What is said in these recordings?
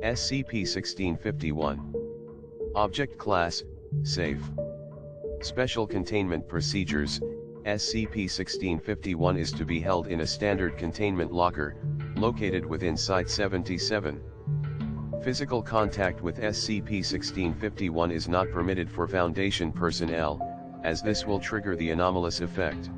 SCP-1651. Object Class, Safe. Special Containment Procedures. SCP-1651 is to be held in a standard containment locker, located within Site-77. Physical contact with SCP-1651 is not permitted for Foundation personnel, as this will trigger the anomalous effect.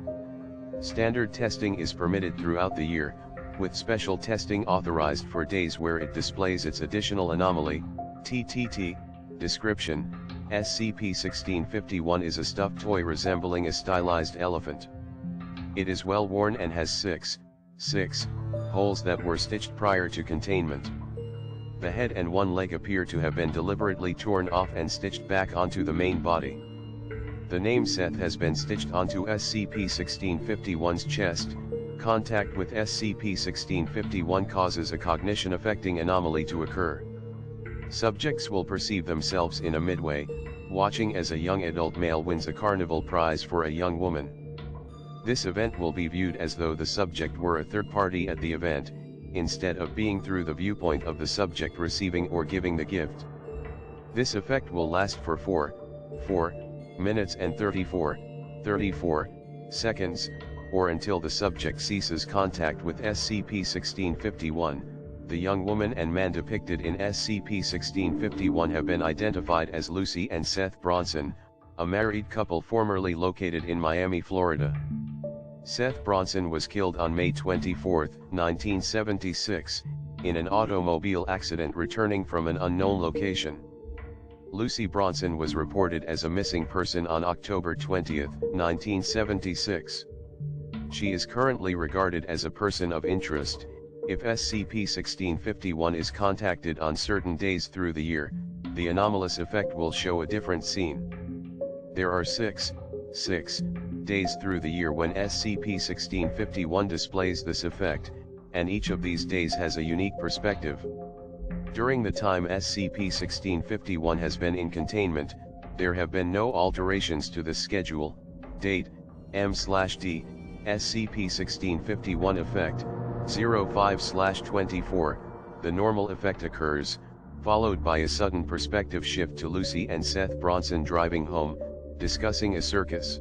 Standard testing is permitted throughout the year, with special testing authorized for days where it displays its additional anomaly. TTT. Description: SCP-1651 is a stuffed toy resembling a stylized elephant. It is well worn and has six holes that were stitched prior to containment. The head and one leg appear to have been deliberately torn off and stitched back onto the main body. The name Seth has been stitched onto SCP-1651's chest. Contact with SCP-1651 causes a cognition-affecting anomaly to occur. Subjects will perceive themselves in a midway, watching as a young adult male wins a Carnival prize for a young woman. This event will be viewed as though the subject were a third party at the event, instead of being through the viewpoint of the subject receiving or giving the gift. This effect will last for 4 minutes and 34 seconds, or until the subject ceases contact with SCP-1651. The young woman and man depicted in SCP-1651 have been identified as Lucy and Seth Bronson, a married couple formerly located in Miami, Florida. Seth Bronson was killed on May 24, 1976, in an automobile accident returning from an unknown location. Lucy Bronson was reported as a missing person on October 20, 1976. She is currently regarded as a person of interest. If SCP-1651 is contacted on certain days through the year, the anomalous effect will show a different scene. There are six days through the year when SCP-1651 displays this effect, and each of these days has a unique perspective. During the time SCP-1651 has been in containment, there have been no alterations to the schedule. Date: M/D, SCP-1651 effect, 05/24, the normal effect occurs, followed by a sudden perspective shift to Lucy and Seth Bronson driving home, discussing a circus.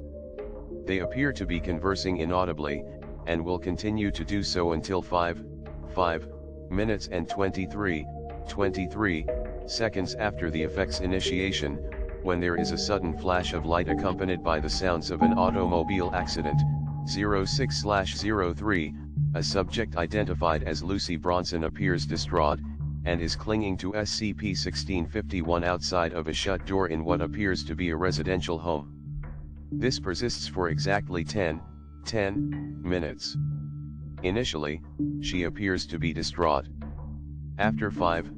They appear to be conversing inaudibly, and will continue to do so until 5 minutes and 23 seconds after the effect's initiation, when there is a sudden flash of light accompanied by the sounds of an automobile accident. 06/03, a subject identified as Lucy Bronson appears distraught, and is clinging to SCP-1651 outside of a shut door in what appears to be a residential home. This persists for exactly 10 minutes. Initially, she appears to be distraught. After 5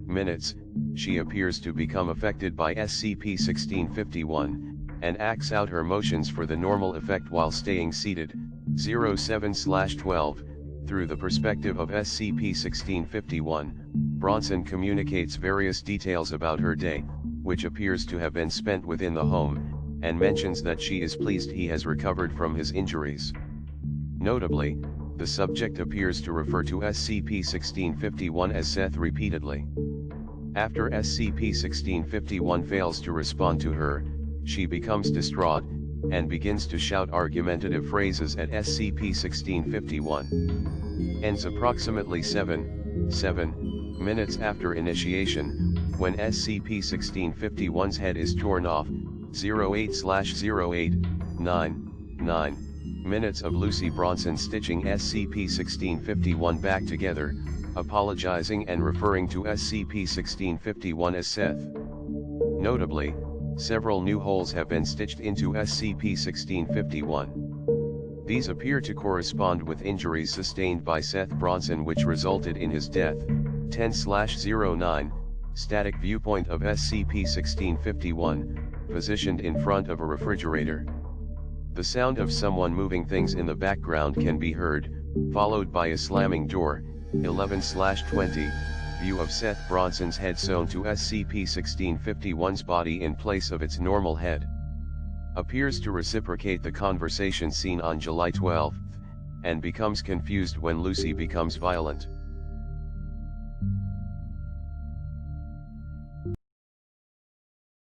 minutes, she appears to become affected by SCP-1651, and acts out her motions for the normal effect while staying seated. 07/12, through the perspective of SCP-1651, Bronson communicates various details about her day, which appears to have been spent within the home, and mentions that she is pleased he has recovered from his injuries. Notably, the subject appears to refer to SCP-1651 as Seth repeatedly. After SCP-1651 fails to respond to her, she becomes distraught, and begins to shout argumentative phrases at SCP-1651. Ends approximately 7 minutes after initiation, when SCP-1651's head is torn off. 08/08/9 minutes of Lucy Bronson stitching SCP-1651 back together, apologizing and referring to SCP-1651 as Seth. Notably, several new holes have been stitched into SCP-1651. These appear to correspond with injuries sustained by Seth Bronson which resulted in his death. 10/09, static viewpoint of SCP-1651, positioned in front of a refrigerator. The sound of someone moving things in the background can be heard, followed by a slamming door. 11/20, view of Seth Bronson's head sewn to SCP-1651's body in place of its normal head. Appears to reciprocate the conversation seen on July 12, and becomes confused when Lucy becomes violent.